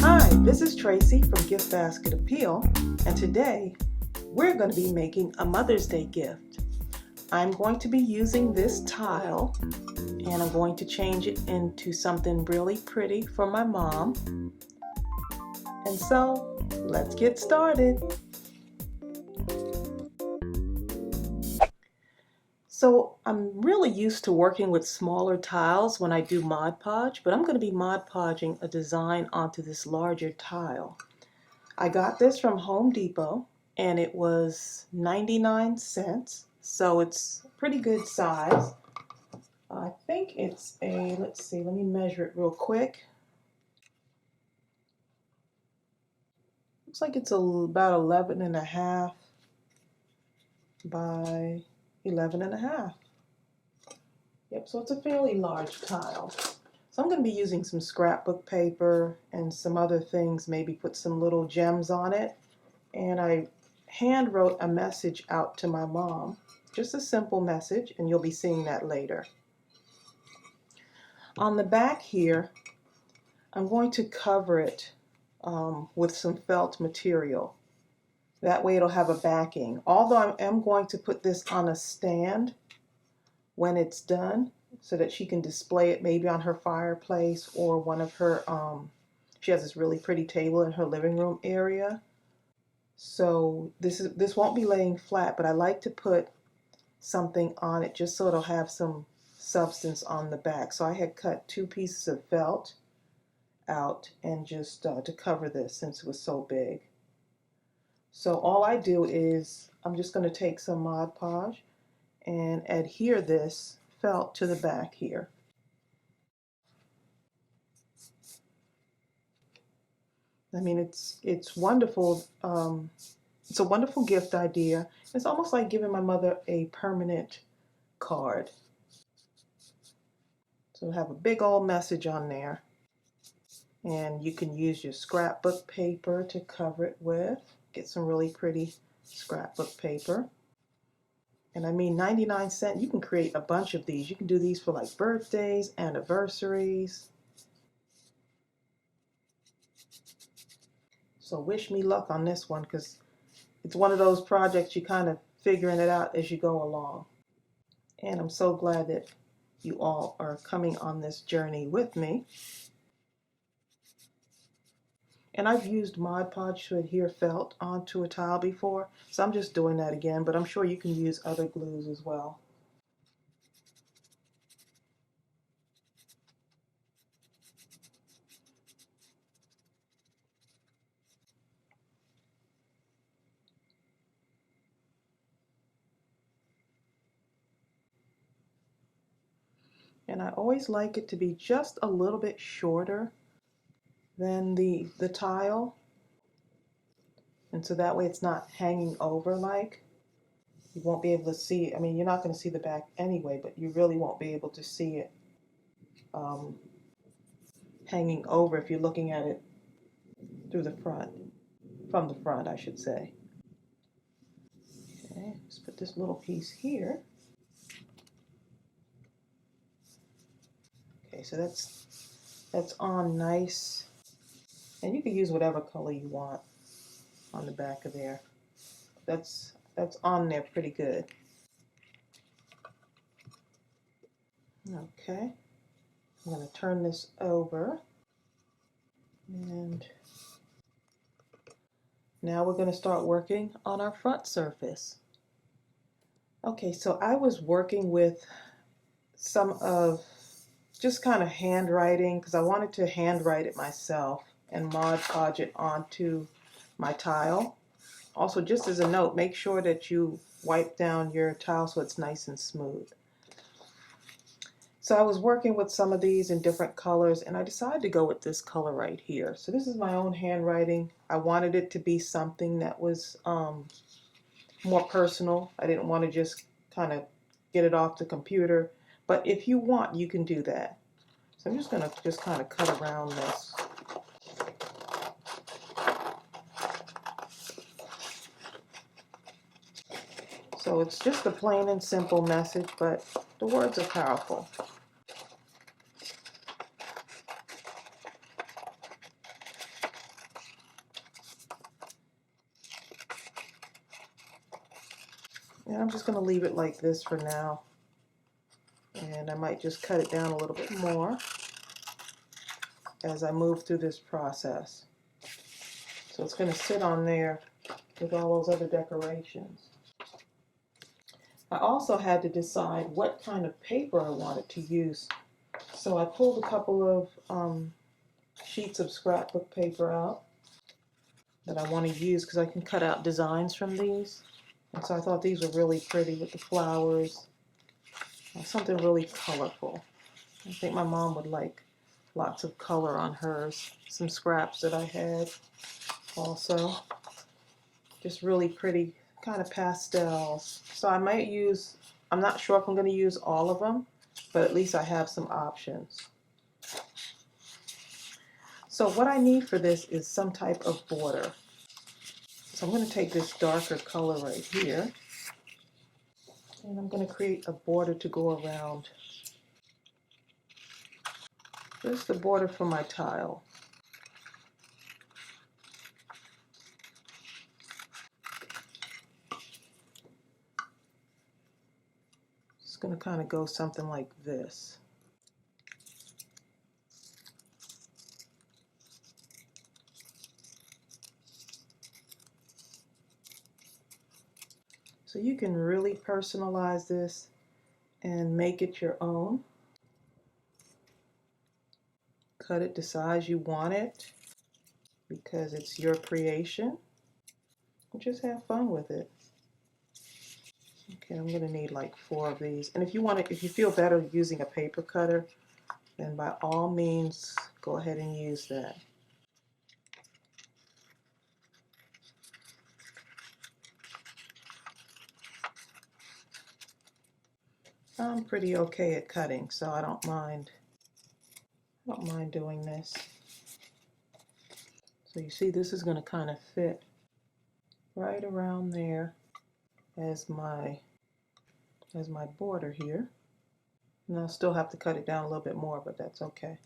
Hi, this is Tracy from GiftBasketappeal, and today we're going to be making a Mother's Day gift. I'm going to be using this tile, and I'm going to change it into something really pretty for my mom. And so, let's get started. So I'm really used to working with smaller tiles when I do Mod Podge, but I'm going to be Mod Podging a design onto this larger tile. I got this from Home Depot and it was 99 cents, so it's pretty good size. I think it's a, let's see, let me measure it real quick. Looks like it's about 11.5 by 11.5. Yep, so it's a fairly large tile. So I'm going to be using some scrapbook paper and some other things, maybe put some little gems on it. And I hand wrote a message out to my mom, just a simple message, and you'll be seeing that later. On the back here, I'm going to cover it with some felt material. That way it'll have a backing. Although I am going to put this on a stand when it's done, so that she can display it maybe on her fireplace or one of her, she has this really pretty table in her living room area. So this won't be laying flat, but I like to put something on it just so it'll have some substance on the back. So I had cut 2 pieces of felt out and just to cover this since it was so big. So all I do is I'm just going to take some Mod Podge and adhere this felt to the back here. I mean, it's wonderful. It's a wonderful gift idea. It's almost like giving my mother a permanent card. So have a big old message on there. And you can use your scrapbook paper to cover it with. Get some really pretty scrapbook paper. And I mean 99 cents, you can create a bunch of these. You can do these for like birthdays, anniversaries. So wish me luck on this one, because it's one of those projects you kind of figuring it out as you go along. And I'm so glad that you all are coming on this journey with me. And I've used Mod Podge to adhere felt onto a tile before, so I'm just doing that again, but I'm sure you can use other glues as well. And I always like it to be just a little bit shorter than the tile. And so that way it's not hanging over like. You won't be able to see, I mean, you're not going to see the back anyway, but you really won't be able to see it hanging over if you're looking at it through the front, from the front, I should say. Okay, let's put this little piece here. Okay, so that's on nice, and you can use whatever color you want on the back of there. That's on there pretty good. Okay, I'm going to turn this over, and now we're going to start working on our front surface. Okay, so I was working with some of just kind of handwriting, because I wanted to handwrite it myself and Mod Podge it onto my tile. Also, just as a note, make sure that you wipe down your tile so it's nice and smooth. So I was working with some of these in different colors, and I decided to go with this color right here. So this is my own handwriting. I wanted it to be something that was more personal. I didn't want to just kind of get it off the computer, but if you want, you can do that. So I'm just going to just kind of cut around this. So it's just a plain and simple message, but the words are powerful. And I'm just going to leave it like this for now. And I might just cut it down a little bit more as I move through this process. So it's going to sit on there with all those other decorations. I also had to decide what kind of paper I wanted to use. So I pulled a couple of sheets of scrapbook paper out that I want to use because I can cut out designs from these. And so I thought these were really pretty with the flowers. Something really colorful. I think my mom would like lots of color on hers. Some scraps that I had also. Just really pretty kind of pastels. So I might use, I'm not sure if I'm going to use all of them, but at least I have some options. So what I need for this is some type of border. So I'm going to take this darker color right here, and I'm going to create a border to go around. This is the border for my tile. It's going to kind of go something like this. So you can really personalize this and make it your own. Cut it the size you want it because it's your creation. And just have fun with it. Okay, I'm going to need like 4 of these. And if you feel better using a paper cutter, then by all means go ahead and use that. I'm pretty okay at cutting, so I don't mind doing this. So you see this is going to kind of fit right around there as my border here. And I'll still have to cut it down a little bit more, but that's okay.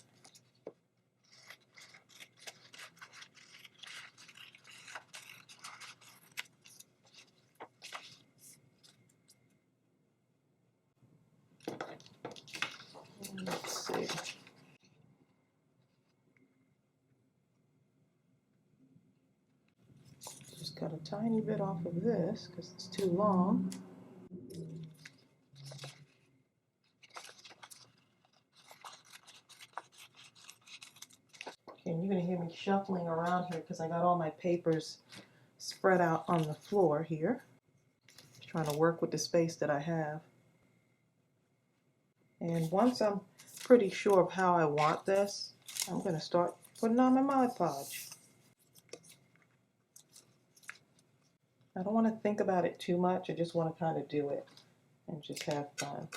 Let's see. Just cut a tiny bit off of this because it's too long. And you're going to hear me shuffling around here because I got all my papers spread out on the floor here. Just trying to work with the space that I have. And once I'm pretty sure of how I want this, I'm going to start putting on my Mod Podge. I don't want to think about it too much. I just want to kind of do it and just have fun.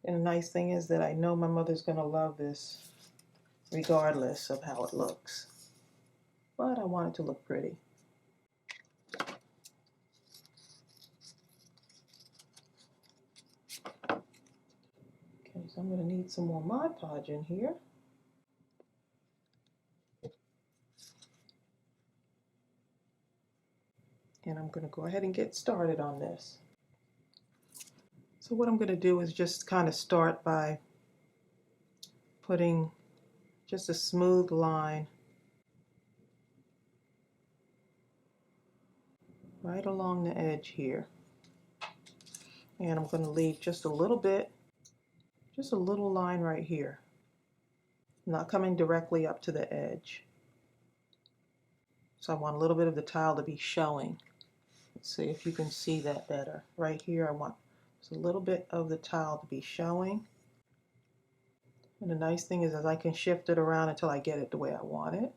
And the nice thing is that I know my mother's going to love this regardless of how it looks. But I want it to look pretty. Okay, so I'm going to need some more Mod Podge in here. And I'm going to go ahead and get started on this. So what I'm going to do is just kind of start by putting just a smooth line right along the edge here. And I'm going to leave just a little bit, just a little line right here. Not coming directly up to the edge. So I want a little bit of the tile to be showing. Let's see if you can see that better. Right here I want just a little bit of the tile to be showing. And the nice thing is I can shift it around until I get it the way I want it.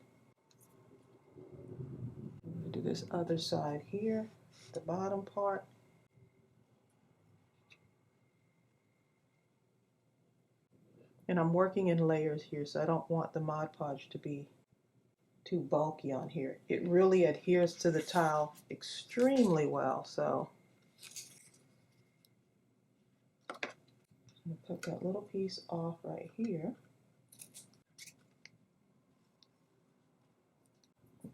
Do this other side here, the bottom part. And I'm working in layers here, so I don't want the Mod Podge to be too bulky on here. It really adheres to the tile extremely well, so I'm going to put that little piece off right here.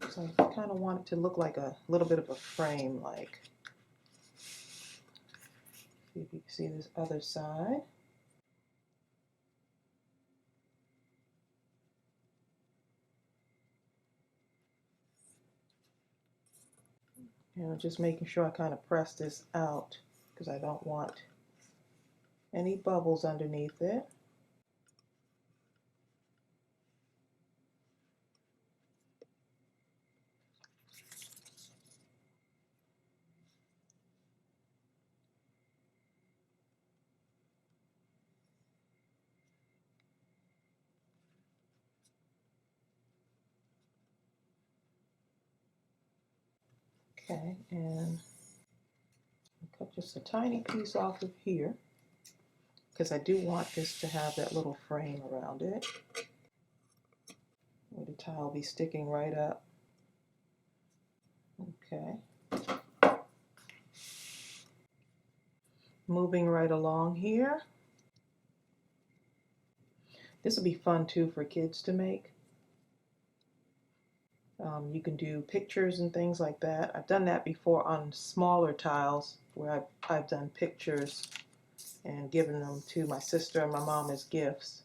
So I kind of want it to look like a little bit of a frame, like. See if you can see this other side. Just making sure I kind of press this out because I don't want any bubbles underneath it. Okay, and cut just a tiny piece off of here because I do want this to have that little frame around it where the tile will be sticking right up. Okay. Moving right along here. This will be fun too for kids to make. You can do pictures and things like that. I've done that before on smaller tiles where I've done pictures and given them to my sister and my mom as gifts.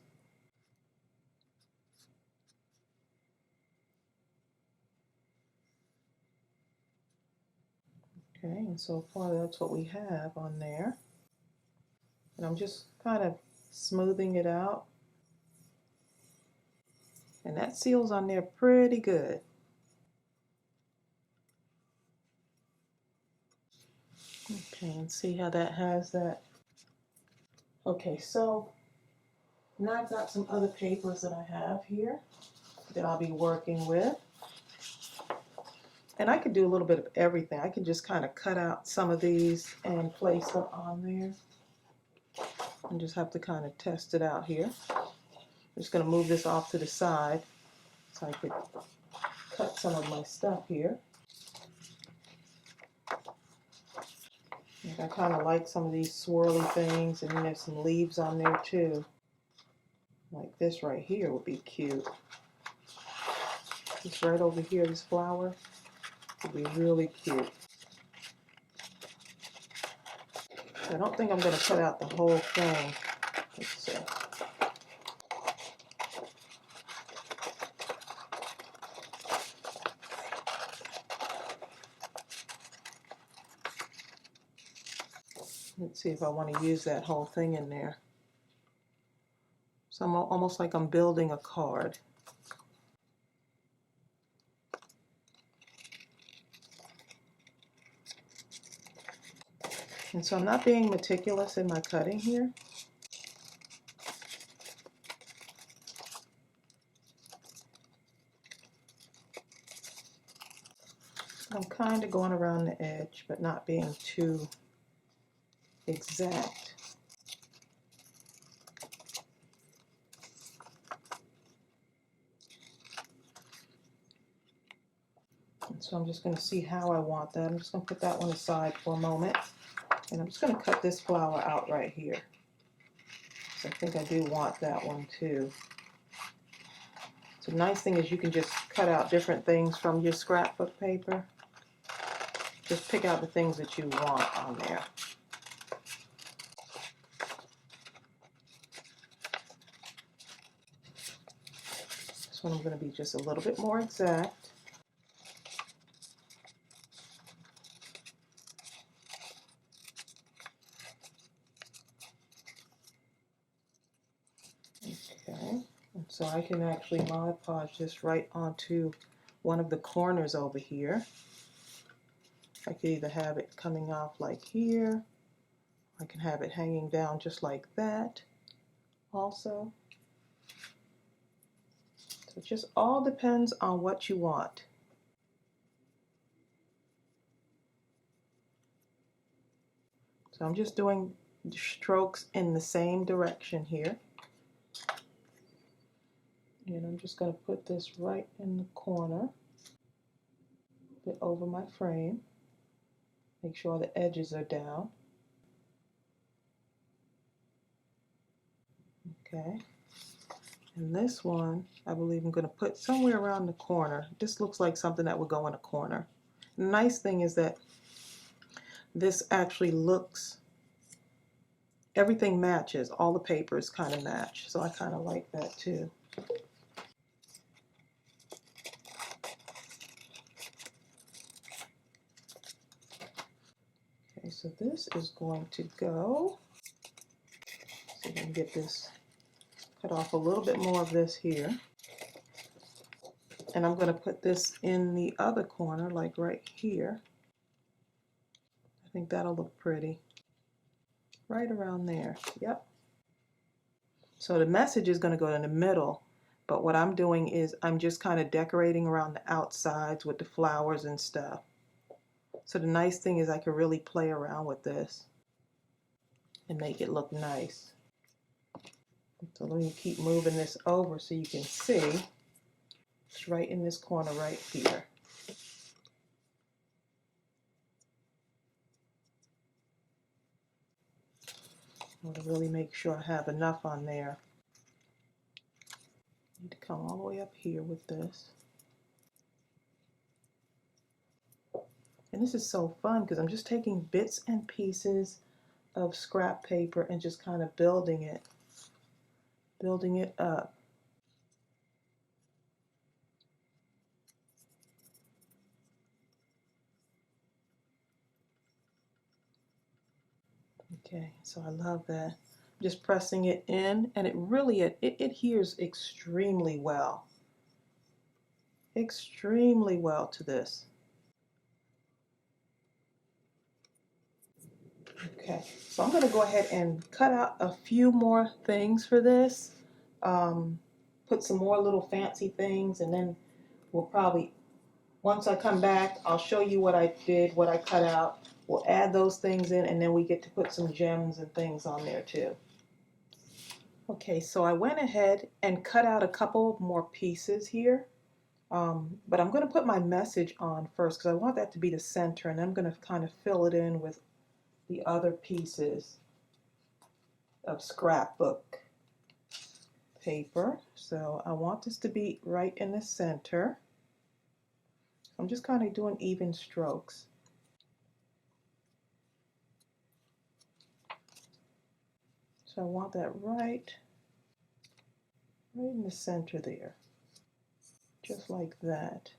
Okay, and so far that's what we have on there. And I'm just kind of smoothing it out. And that seals on there pretty good. Okay, and see how that has that. Okay, so now I've got some other papers that I have here that I'll be working with. And I could do a little bit of everything. I can just kind of cut out some of these and place them on there. And just have to kind of test it out here. I'm just going to move this off to the side so I could cut some of my stuff here. And I kind of like some of these swirly things, and then there's some leaves on there too. Like this right here would be cute. This right over here, this flower, would be really cute. I don't think I'm going to cut out the whole thing. Let's see. Let's see if I want to use that whole thing in there. So I'm almost like I'm building a card. And so I'm not being meticulous in my cutting here. I'm kind of going around the edge, but not being too exact. And so I'm just going to see how I want that. I'm just going to put that one aside for a moment. And I'm just going to cut this flower out right here. So I think I do want that one too. So the nice thing is you can just cut out different things from your scrapbook paper. Just pick out the things that you want on there. This one I'm going to be just a little bit more exact. Okay, and so I can actually Mod Podge this right onto one of the corners over here. I could either have it coming off like here, I can have it hanging down just like that also. So it just all depends on what you want. So I'm just doing strokes in the same direction here. And I'm just going to put this right in the corner, a bit over my frame. Make sure the edges are down. Okay. And this one, I believe I'm going to put somewhere around the corner. This looks like something that would go in a corner. The nice thing is that this actually looks, everything matches. All the papers kind of match. So I kind of like that too. Okay, so this is going to go. So we can get this, cut off a little bit more of this here. And I'm going to put this in the other corner, like right here. I think that'll look pretty. Right around there. Yep. So the message is going to go in the middle, but what I'm doing is I'm just kind of decorating around the outsides with the flowers and stuff. So the nice thing is I can really play around with this and make it look nice. So let me keep moving this over so you can see. It's right in this corner right here. I want to really make sure I have enough on there. I need to come all the way up here with this. And this is so fun because I'm just taking bits and pieces of scrap paper and just kind of building it up. Okay, so I love that. Just pressing it in, and it really adheres extremely well. Extremely well to this. Okay, so I'm going to go ahead and cut out a few more things for this. Put some more little fancy things, and then we'll probably, once I come back, I'll show you what I did, what I cut out. We'll add those things in, and then we get to put some gems and things on there too. Okay, so I went ahead and cut out a couple more pieces here. But I'm going to put my message on first because I want that to be the center, and I'm going to kind of fill it in with the other pieces of scrapbook paper. So I want this to be right in the center. I'm just kind of doing even strokes. So I want that right in the center there, just like that.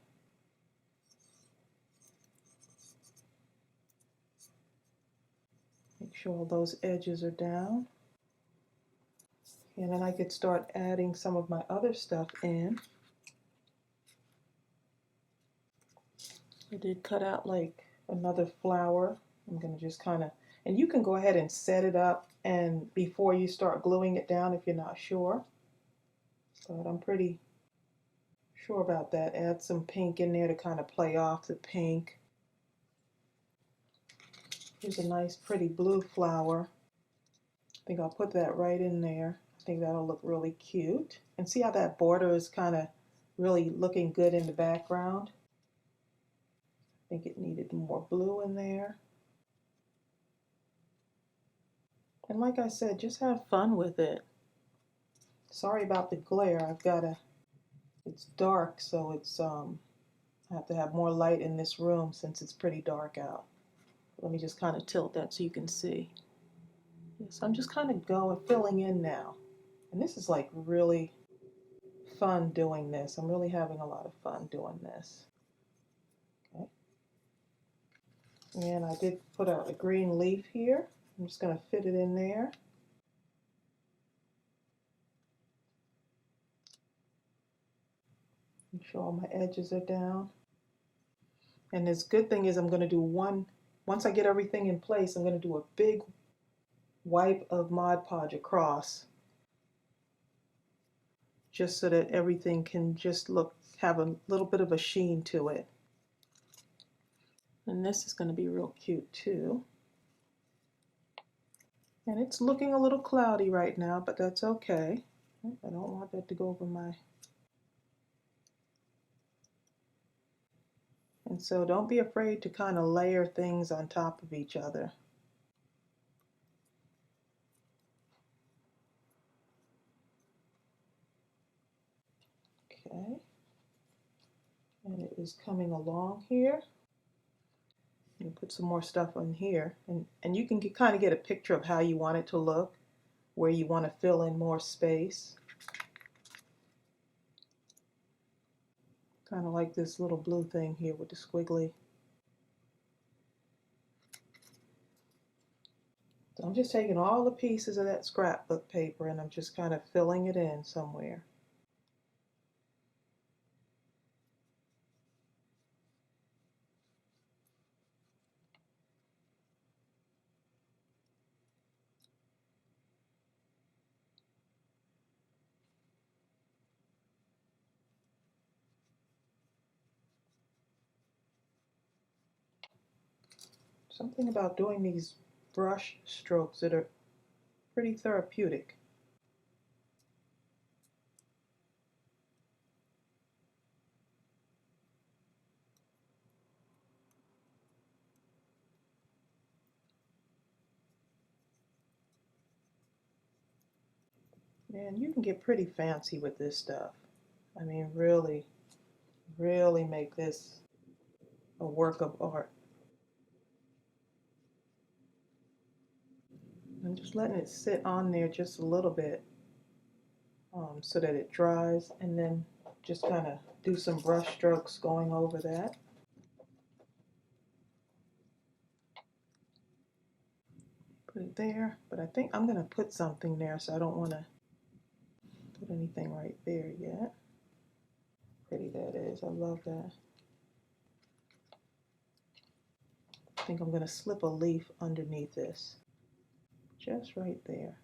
Make sure all those edges are down. And then I could start adding some of my other stuff in. I did cut out like another flower. I'm going to just kind of, and you can go ahead and set it up and before you start gluing it down if you're not sure. But I'm pretty sure about that. Add some pink in there to kind of play off the pink. Here's a nice pretty blue flower. I think I'll put that right in there. I think that'll look really cute. And see how that border is kind of really looking good in the background? I think it needed more blue in there. And like I said, just have fun with it. Sorry about the glare. I've got a, it's dark, so it's, I have to have more light in this room since it's pretty dark out. Let me just kind of tilt that so you can see. Yes, I'm just kind of filling in now. And this is like really fun doing this. I'm really having a lot of fun doing this. Okay. And I did put out a green leaf here. I'm just going to fit it in there. Make sure all my edges are down. And this good thing is I'm going to do once I get everything in place, I'm going to do a big wipe of Mod Podge across, just so that everything can just have a little bit of a sheen to it. And this is going to be real cute too. And it's looking a little cloudy right now, but that's okay. I don't want that to go over my... And so don't be afraid to kind of layer things on top of each other. Okay, and it is coming along here. You put some more stuff on here, and you can kind of get a picture of how you want it to look, where you want to fill in more space. Kind of like this little blue thing here with the squiggly. So I'm just taking all the pieces of that scrapbook paper and I'm just kind of filling it in somewhere. Something about doing these brush strokes that are pretty therapeutic. And you can get pretty fancy with this stuff. I mean, really, really make this a work of art. I'm just letting it sit on there just a little bit so that it dries, and then just kind of do some brush strokes going over that. Put it there, but I think I'm going to put something there, so I don't want to put anything right there yet. Pretty that is, I love that. I think I'm going to slip a leaf underneath this, just right there.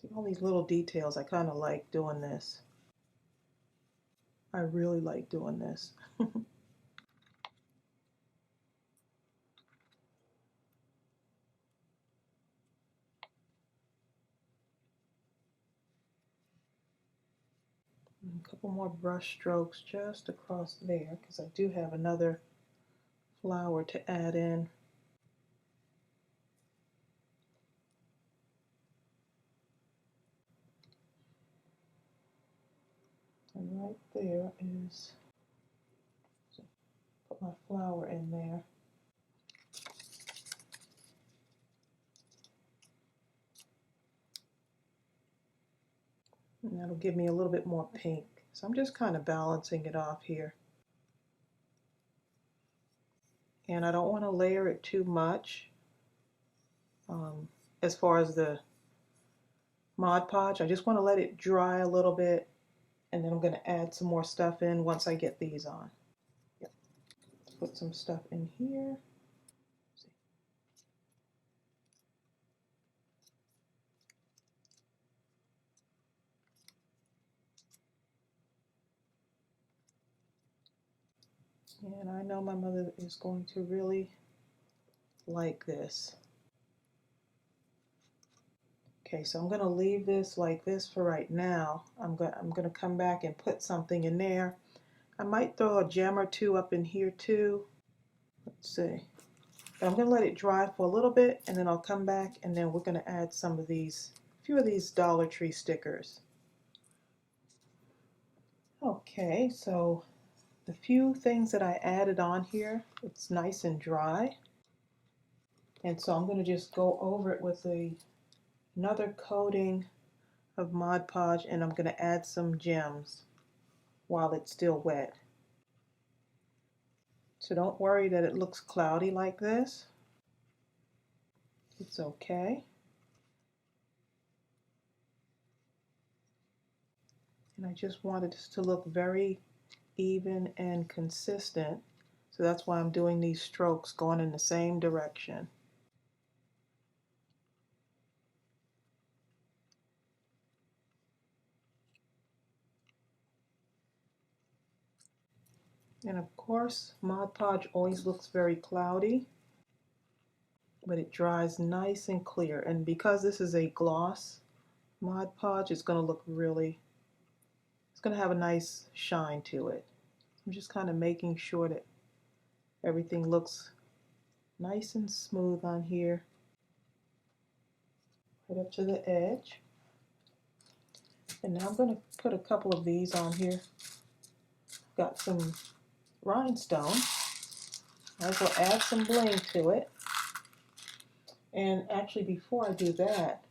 See all these little details, I kind of like doing this. I really like doing this. A couple more brush strokes just across there, because I do have another flower to add in. And right there is, put my flower in there. And that'll give me a little bit more pink. So I'm just kind of balancing it off here. And I don't want to layer it too much. As far as the Mod Podge, I just want to let it dry a little bit, and then I'm going to add some more stuff in once I get these on. Yep. Put some stuff in here. And I know my mother is going to really like this. Okay, so I'm going to leave this like this for right now. I'm going to come back and put something in there. I might throw a gem or two up in here too. Let's see. But I'm going to let it dry for a little bit, and then I'll come back, and then we're going to add some of these, a few of these Dollar Tree stickers. Okay, so the few things that I added on here, it's nice and dry. And so I'm going to just go over it with another coating of Mod Podge, and I'm going to add some gems while it's still wet. So don't worry that it looks cloudy like this. It's okay. And I just wanted this to look very even and consistent. So that's why I'm doing these strokes going in the same direction. And of course, Mod Podge always looks very cloudy, but it dries nice and clear. And because this is a gloss Mod Podge, it's going to look really, it's going to have a nice shine to it. I'm just kind of making sure that everything looks nice and smooth on here, right up to the edge. And now I'm going to put a couple of these on here. Got some rhinestones. Might as well add some bling to it. And actually, before I do that,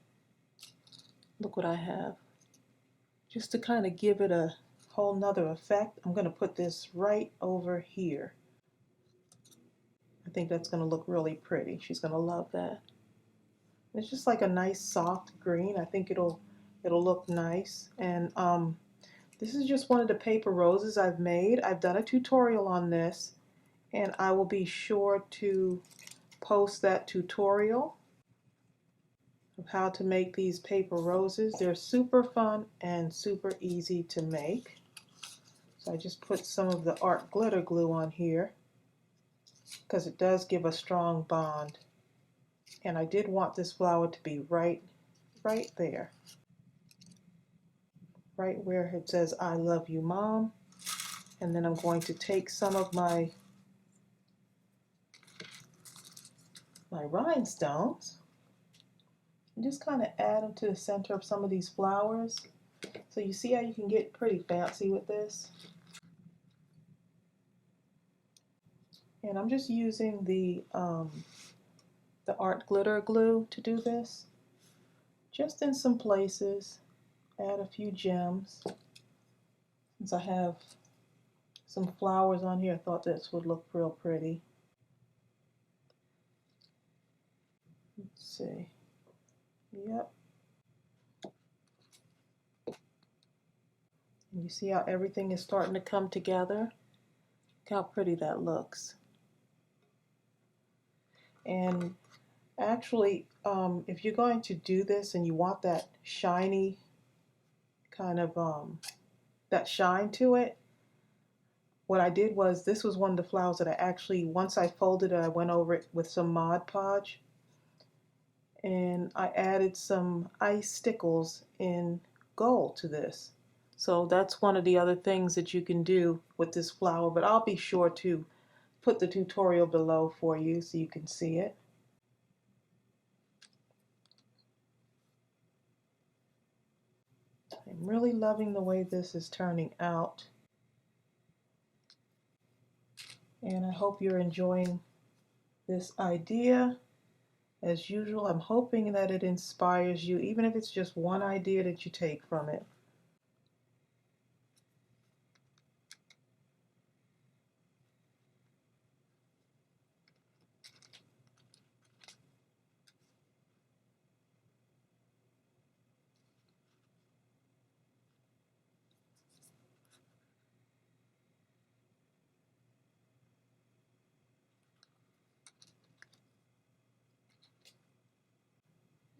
look what I have. Just to kind of give it a whole nother effect, I'm going to put this right over here. I think that's going to look really pretty. She's going to love that. It's just like a nice soft green. I think it'll look nice. And this is just one of the paper roses I've made. I've done a tutorial on this, and I will be sure to post that tutorial of how to make these paper roses. They're super fun and super easy to make. So I just put some of the art glitter glue on here because it does give a strong bond. And I did want this flower to be right there. Right where it says, I love you, Mom. And then I'm going to take some of my rhinestones and just kind of add them to the center of some of these flowers. So you see how you can get pretty fancy with this? And I'm just using the art glitter glue to do this. Just in some places, add a few gems. Since I have some flowers on here, I thought this would look real pretty. Let's see. Yep. And you see how everything is starting to come together? Look how pretty that looks. And actually, if you're going to do this and you want that shiny kind of that shine to it, what I did was, this was one of the flowers that I actually, once I folded it, I went over it with some Mod Podge, and I added some ice stickles in gold to this. So that's one of the other things that you can do with this flower, but I'll be sure to put the tutorial below for you so you can see it. I'm really loving the way this is turning out. And I hope you're enjoying this idea. As usual, I'm hoping that it inspires you, even if it's just one idea that you take from it.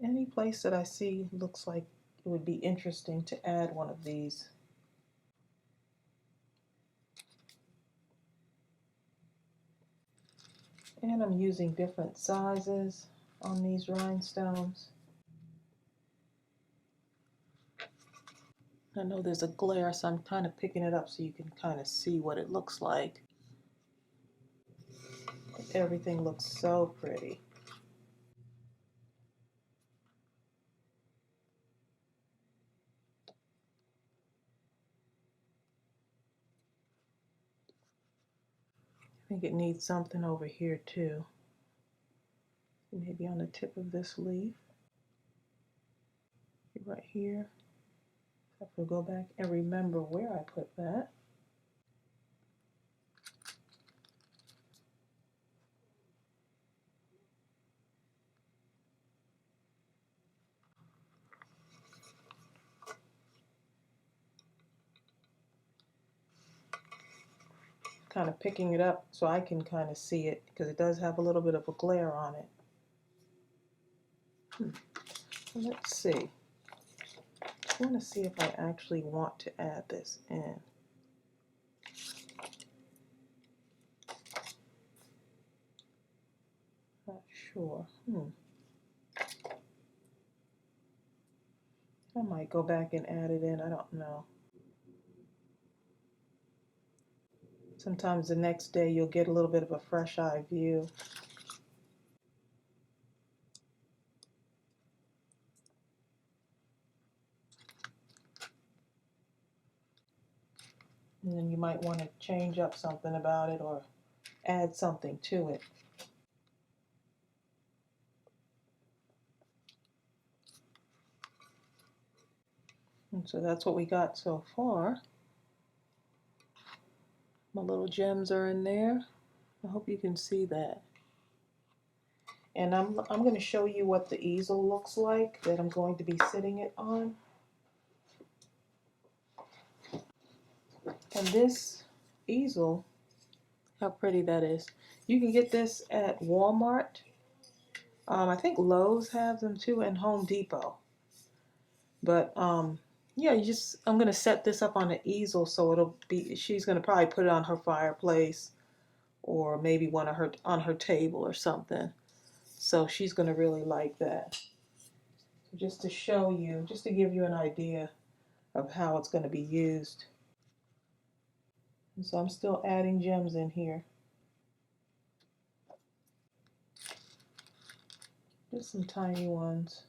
Any place that I see looks like it would be interesting to add one of these. And I'm using different sizes on these rhinestones. I know there's a glare, so I'm kind of picking it up so you can kind of see what it looks like. Everything looks so pretty. I think it needs something over here too. Maybe on the tip of this leaf. Right here. I have to go back and remember where I put that. Kind of picking it up so I can kind of see it, because it does have a little bit of a glare on it. Let's see. I want to see if I actually want to add this in. Not sure. I might go back and add it in. I don't know. Sometimes the next day you'll get a little bit of a fresh eye view. And then you might want to change up something about it or add something to it. And so that's what we got so far. My little gems are in there. I hope you can see that. And I'm going to show you what the easel looks like that I'm going to be sitting it on. And this easel, how pretty that is. You can get this at Walmart. I think Lowe's have them too, and Home Depot. But yeah, I'm going to set this up on an easel so it'll be, she's going to probably put it on her fireplace or maybe on her table or something. So she's going to really like that. So just to show you, just to give you an idea of how it's going to be used. And so I'm still adding gems in here. Just some tiny ones.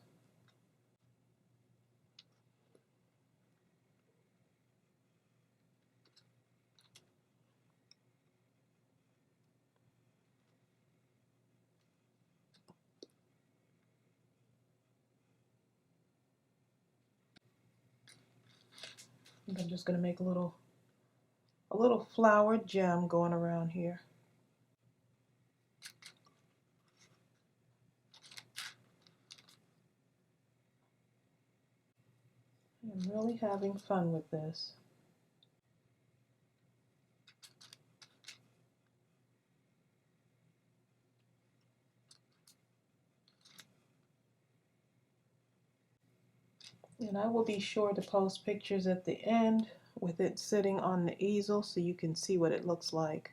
And I'm just going to make a little flowered gem going around here. I'm really having fun with this. And I will be sure to post pictures at the end with it sitting on the easel so you can see what it looks like.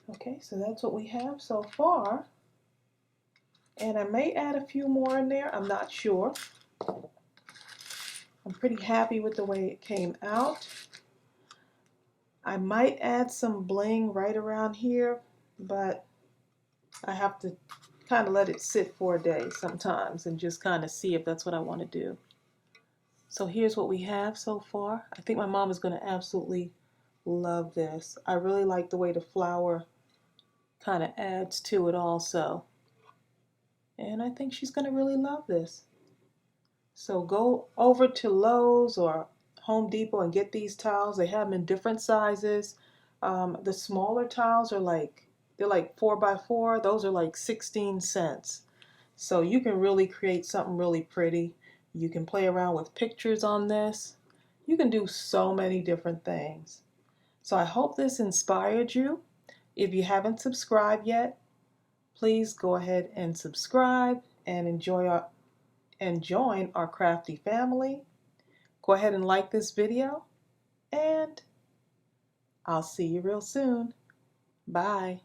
Okay, so that's what we have so far. And I may add a few more in there, I'm not sure. I'm pretty happy with the way it came out. I might add some bling right around here, but I have to kind of let it sit for a day sometimes and just kind of see if that's what I want to do. So here's what we have so far. I think my mom is going to absolutely love this. I really like the way the flower kind of adds to it also. And I think she's going to really love this. So go over to Lowe's or Home Depot and get these tiles. They have them in different sizes. The smaller tiles are they're like 4x4. Those are like 16 cents. So you can really create something really pretty. You can play around with pictures on this. You can do so many different things. So I hope this inspired you. If you haven't subscribed yet, please go ahead and subscribe and join our crafty family. Go ahead and like this video, and I'll see you real soon. Bye.